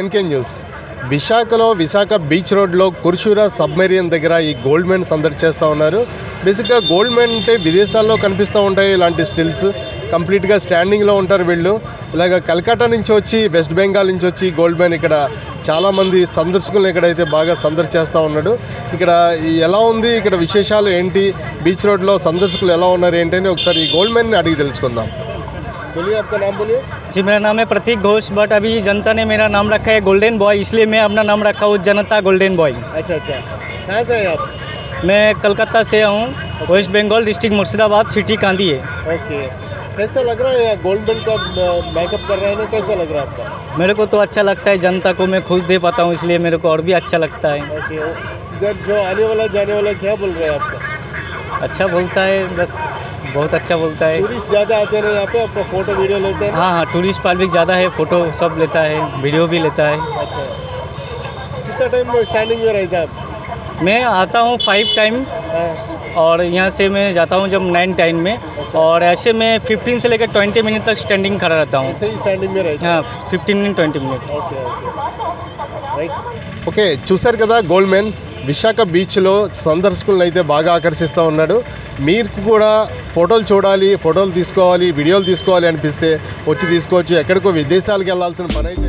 NK news. విశాఖలో Visakha beach రోడ్లో కుర్షూరా submarine దగ్గర ఈ గోల్డ్ మైన్ సందడి చేస్తూ ఉన్నారు. బేసిక్గా గోల్డ్ మైన్ అంటే విదేశాల్లో కనిపిస్తూ ఉంటాయి ఇలాంటి స్టిల్స్. కంప్లీట్గా స్టాండింగ్లో ఉంటారు వీళ్ళు. ఇలాగ కలకత్తా నుంచి వచ్చి, వెస్ట్ బెంగాల్ నుంచి వచ్చి గోల్డ్ మైన్ ఇక్కడ చాలామంది సందర్శకులు ఇక్కడైతే బాగా సందడి చేస్తూ ఉన్నాడు. ఇక్కడ ఎలా ఉంది, ఇక్కడ విశేషాలు ఏంటి, బీచ్ రోడ్లో సందర్శకులు ఎలా ఉన్నారు ఏంటని ఒకసారి ఈ గోల్డ్ మైన్ని అడిగి తెలుసుకుందాం. बोलिए, आपका नाम बोलिए. जी, मेरा नाम है प्रतीक घोष, बट अभी जनता ने मेरा नाम रखा है गोल्डन बॉय, इसलिए मैं अपना नाम रखा हूँ जनता गोल्डन बॉय. अच्छा, कहाँ से हैं आप? मैं कलकत्ता से हूँ, West Bengal district Murshidabad city Kandi है. ओके, कैसा लग रहा है गोल्ड मैन का मेकअप कर रहे हैं ना, कैसा लग रहा है आपका? मेरे को तो अच्छा लगता है, जनता को मैं खुश दे पाता हूँ, इसलिए मेरे को और भी अच्छा लगता है. ओके, इधर जो आने वाला जाने वाला क्या बोल रहे हैं आपका? अच्छा बोलता है, बस बहुत अच्छा बोलता है. टूरिस्ट ज़्यादा आते हैं यहाँ पे, आपका फ़ोटो वीडियो लेते हैं? हाँ, टूरिस्ट पब्लिक ज़्यादा है, फ़ोटो सब लेता है, वीडियो भी लेता है. अच्छा, कितना टाइम में स्टैंडिंग में रहता है आप? मैं आता हूँ 5 टाइम और यहाँ से मैं जाता हूँ जब 9 टाइम में. अच्छा. और ऐसे मैं 15 से लेकर 20 मिनट तक स्टैंडिंग खड़ा रहता हूँ. ऐसे ही स्टैंडिंग में रहता है? हाँ, 15 minute 20 minute. Okay right. Okay, చూశారు కదా గోల్డ్ మైన్ విశాఖ బీచ్లో సందర్శకులను అయితే బాగా ఆకర్షిస్తూ ఉన్నాడు. మీరు కూడా ఫోటోలు చూడాలి, ఫోటోలు తీసుకోవాలి, వీడియోలు తీసుకోవాలి అనిపిస్తే వచ్చి తీసుకోవచ్చు. ఎక్కడికో విదేశాలకు వెళ్ళాల్సిన పని అయితే